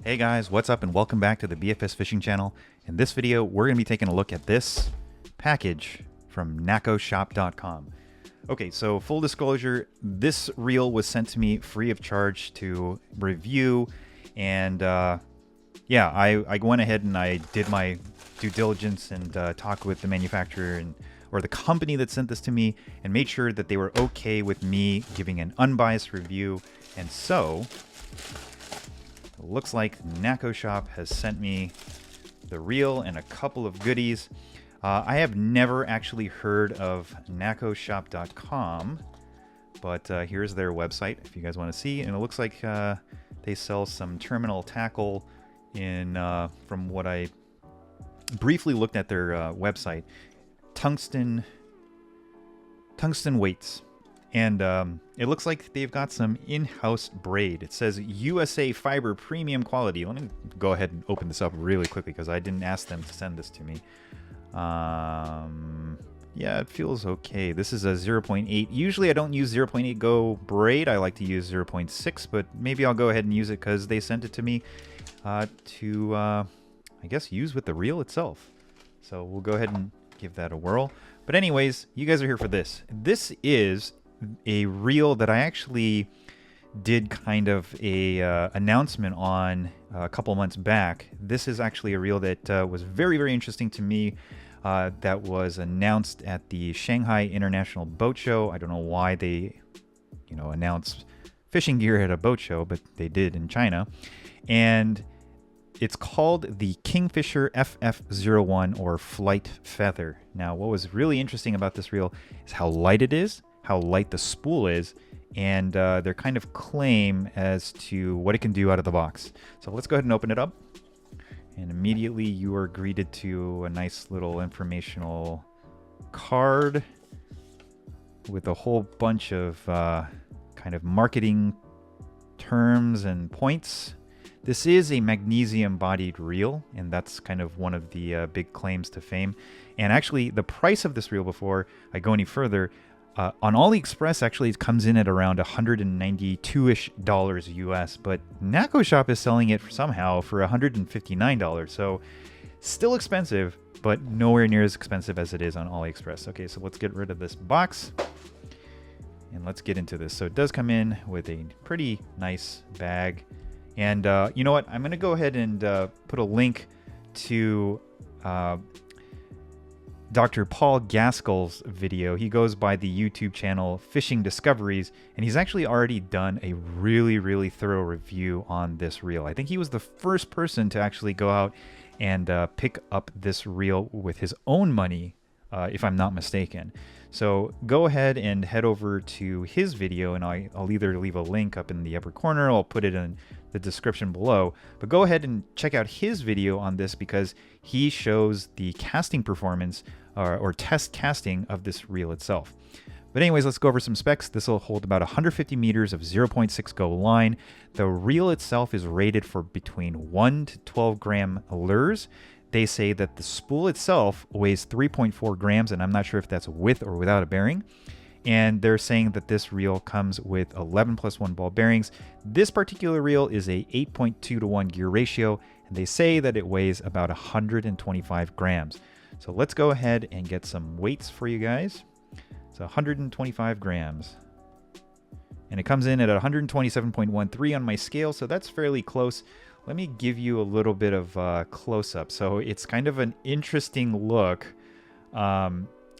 Hey guys, what's up and welcome back to the BFS Fishing Channel. In this video, we're going to be taking a look at this package from Nakoshop.com. Okay, so full disclosure, this reel was sent to me free of charge to review, and yeah, I went ahead and I did my due diligence and talked with the manufacturer or the company that sent this to me and made sure that they were okay with me giving an unbiased review. And so it looks like Nakoshop has sent me the reel and a couple of goodies. I have never actually heard of Nakoshop.com, but here's their website if you guys want to see. And it looks like they sell some terminal tackle in, from what I briefly looked at their website, tungsten weights. And it looks like they've got some in-house braid. It says USA fiber premium quality. Let me go ahead and open this up really quickly because I didn't ask them to send this to me. Yeah, it feels okay. This is a 0.8. Usually I don't use 0.8 Go braid. I like to use 0.6, but maybe I'll go ahead and use it because they sent it to me to, I guess, use with the reel itself. So we'll go ahead and give that a whirl. But anyways, you guys are here for this. This is a reel that I actually did kind of a announcement on a couple months back. This is actually a reel that was very, very interesting to me. That was announced at the Shanghai International Boat Show. I don't know why they, announce fishing gear at a boat show, but they did in China. And it's called the Kingfisher FF01 or Flight Feather. Now, what was really interesting about this reel is how light it is, how light the spool is, and their kind of claim as to what it can do out of the box. So let's go ahead and open it up. And immediately you are greeted to a nice little informational card with a whole bunch of kind of marketing terms and points. This is a magnesium-bodied reel, and that's kind of one of the big claims to fame. And actually, the price of this reel, before I go any further, on AliExpress, actually, it comes in at around $192-ish US, but Nakoshop is selling it somehow for $159. So still expensive, but nowhere near as expensive as it is on AliExpress. Okay, so let's get rid of this box, and let's get into this. So it does come in with a pretty nice bag. And you know what? I'm going to go ahead and put a link to Dr. Paul Gaskell's video. He goes by the YouTube channel Fishing Discoveries, and he's actually already done a really, really thorough review on this reel. I think he was the first person to actually go out and pick up this reel with his own money, if I'm not mistaken. So go ahead and head over to his video, and I'll either leave a link up in the upper corner, or I'll put it in the description below. But go ahead and check out his video on this because he shows the casting performance or test casting of this reel itself. But anyways, let's go over some specs. This will hold about 150 meters of 0.6 Go line. The reel itself is rated for between 1 to 12 gram lures. They say that the spool itself weighs 3.4 grams, and I'm not sure if that's with or without a bearing. And they're saying that this reel comes with 11+1 ball bearings. This particular reel is a 8.2 to 1 gear ratio, and they say that it weighs about 125 grams. So let's go ahead and get some weights for you guys. It's 125 grams. And it comes in at 127.13 on my scale, so that's fairly close. Let me give you a little bit of close-up. So it's kind of an interesting look.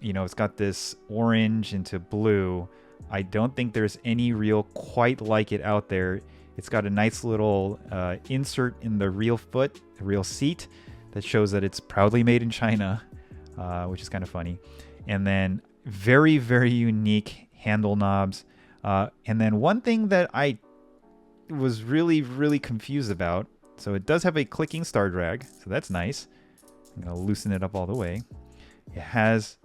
It's got this orange into blue. I don't think there's any reel quite like it out there. It's got a nice little insert in the reel foot, the reel seat, that shows that it's proudly made in China, which is kind of funny. And then very, very unique handle knobs. And then one thing that I was really, really confused about. So it does have a clicking star drag, so that's nice. I'm going to loosen it up all the way. It has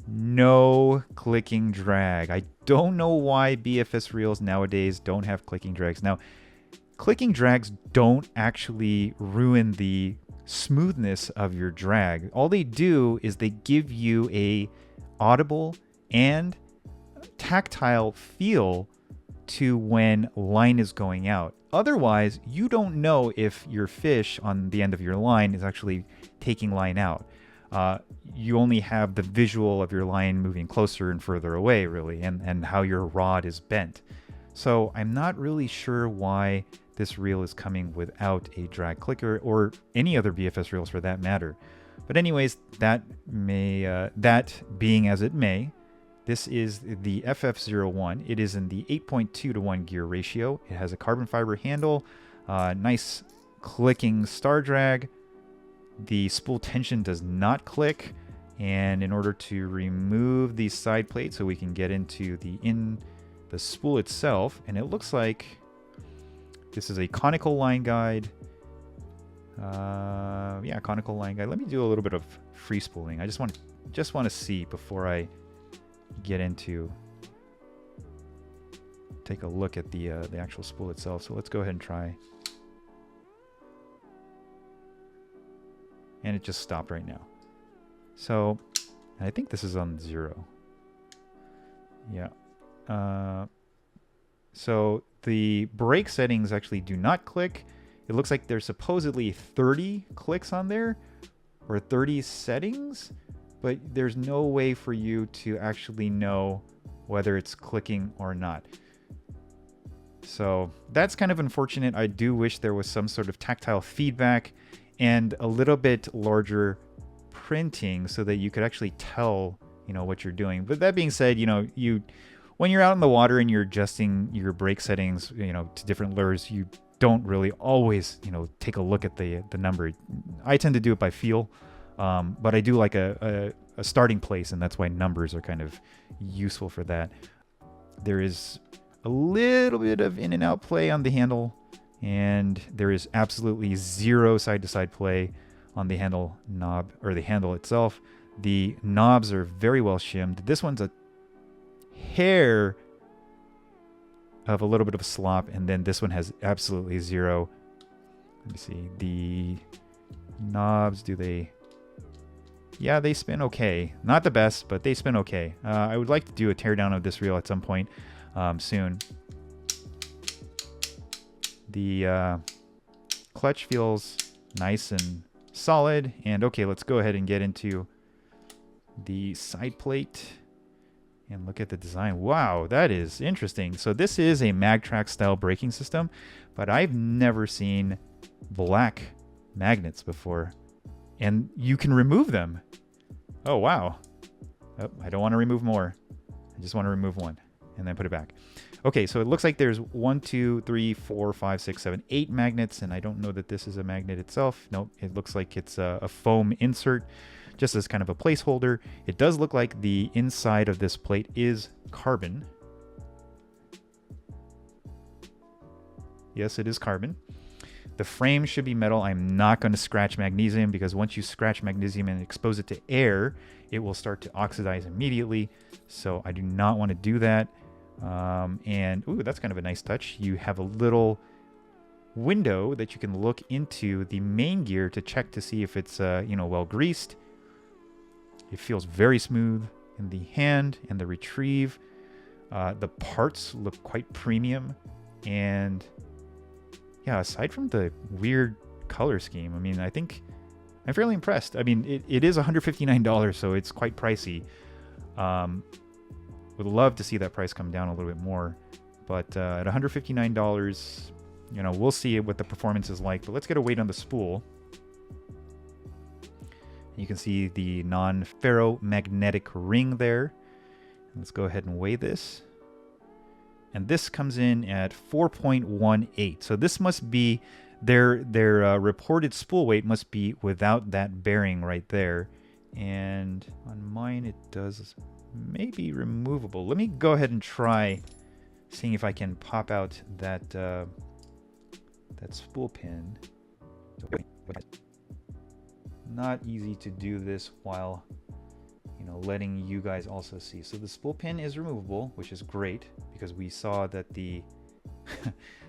no clicking drag. I don't know why BFS reels nowadays don't have clicking drags. Now, clicking drags don't actually ruin the smoothness of your drag. All they do is they give you a audible and tactile feel to when line is going out. Otherwise, you don't know if your fish on the end of your line is actually taking line out. You only have the visual of your line moving closer and further away, really, and how your rod is bent. So I'm not really sure why this reel is coming without a drag clicker, or any other BFS reels for that matter. But anyways, that being as it may, this is the FF01. It is in the 8.2:1 gear ratio. It has a carbon fiber handle, nice clicking star drag. The spool tension does not click. And in order to remove the side plate so we can get into the spool itself, and it looks like this is a conical line guide. Yeah, conical line guide. Let me do a little bit of free spooling. I just want to see before I get into take a look at the actual spool itself. So let's go ahead and try. And it just stopped right now. So I think this is on 0. Yeah. So the brake settings actually do not click. It looks like there's supposedly 30 clicks on there, or 30 settings, but there's no way for you to actually know whether it's clicking or not. So that's kind of unfortunate. I do wish there was some sort of tactile feedback and a little bit larger printing so that you could actually tell, what you're doing. But that being said, when you're out in the water and you're adjusting your brake settings, to different lures, you don't really always, take a look at the number. I tend to do it by feel, but I do like a starting place, and that's why numbers are kind of useful for that. There is a little bit of in and out play on the handle, and there is absolutely zero side-to-side play on the handle knob, or the handle itself. The knobs are very well shimmed. This one's a hair of a little bit of a slop, and then this one has absolutely zero. Let me see. The knobs, yeah, they spin okay. Not the best, but they spin okay. I would like to do a teardown of this reel at some point soon. The clutch feels nice and solid. And okay, let's go ahead and get into the side plate and look at the design. Wow, that is interesting. So this is a MagTrack style braking system, but I've never seen black magnets before. And you can remove them. Oh, wow. Oh, I don't want to remove more. I just want to remove one and then put it back. Okay, so it looks like there's 1, 2, 3, 4, 5, 6, 7, 8 magnets, and I don't know that this is a magnet itself. Nope, it looks like it's a foam insert, just as kind of a placeholder. It does look like the inside of this plate is carbon. Yes, it is carbon. The frame should be metal. I'm not going to scratch magnesium, because once you scratch magnesium and expose it to air, it will start to oxidize immediately. So I do not want to do that. And ooh, that's kind of a nice touch. You have a little window that you can look into the main gear to check to see if it's well greased. It feels very smooth in the hand and the retrieve. The parts look quite premium, and yeah, aside from the weird color scheme, I mean, I think I'm fairly impressed. I mean, it is $159, so it's quite pricey. Would love to see that price come down a little bit more, but at $159, we'll see what the performance is like. But let's get a weight on the spool. You can see the non-ferromagnetic ring there. Let's go ahead and weigh this. And this comes in at 4.18. So this must be their reported spool weight must be without that bearing right there. And on mine, it does maybe removable. Let me go ahead and try seeing if I can pop out that that spool pin. Not easy to do this while letting you guys also see. So the spool pin is removable, which is great, because we saw that the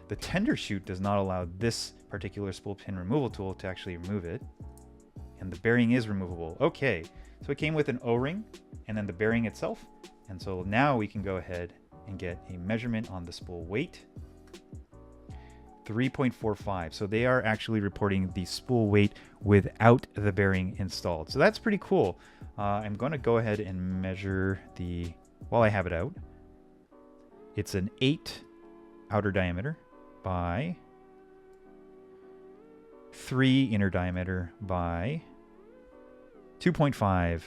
the tender chute does not allow this particular spool pin removal tool to actually remove it. And the bearing is removable. Okay, so it came with an O-ring and then the bearing itself. And so now we can go ahead and get a measurement on the spool weight. 3.45. So they are actually reporting the spool weight without the bearing installed. So that's pretty cool. I'm going to go ahead and measure the, while I have it out. It's an 8 outer diameter by 3 inner diameter by 2.5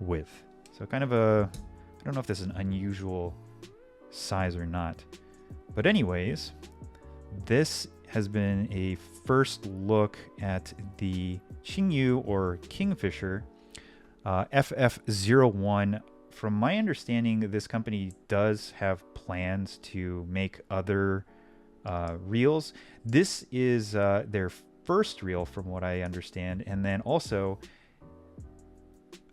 width. So kind of a, I don't know if this is an unusual size or not. But anyways, this has been a first look at the QingYu or Kingfisher FF01. From my understanding, this company does have plans to make other reels. This is their first reel from what I understand. And then also,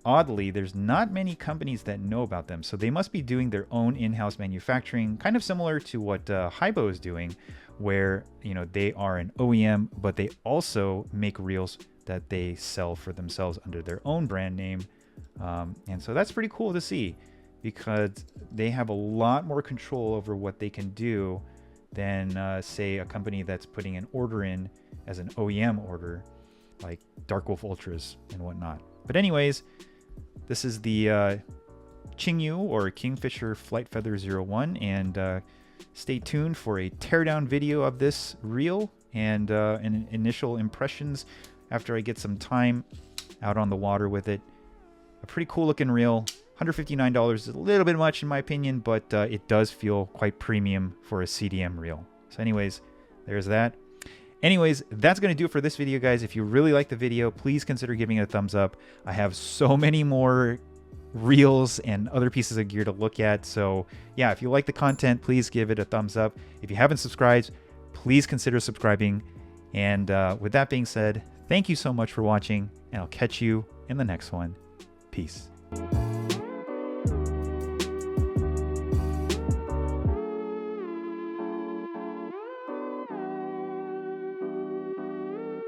oddly, there's not many companies that know about them. So they must be doing their own in-house manufacturing, kind of similar to what Haibo is doing, where, you know, they are an OEM, but they also make reels that they sell for themselves under their own brand name. And so that's pretty cool to see, because they have a lot more control over what they can do than, say, a company that's putting an order in as an OEM order, like Dark Wolf Ultras and whatnot. But anyways, this is the QingYu or Kingfisher Flight Feather 01, and stay tuned for a teardown video of this reel and initial impressions after I get some time out on the water with it. A pretty cool looking reel. $159 is a little bit much in my opinion, but it does feel quite premium for a CDM reel. So anyways, there's that. Anyways, that's going to do it for this video, guys. If you really like the video, please consider giving it a thumbs up. I have so many more reels and other pieces of gear to look at. So yeah, if you like the content, please give it a thumbs up. If you haven't subscribed, please consider subscribing. And with that being said, thank you so much for watching, and I'll catch you in the next one. Peace.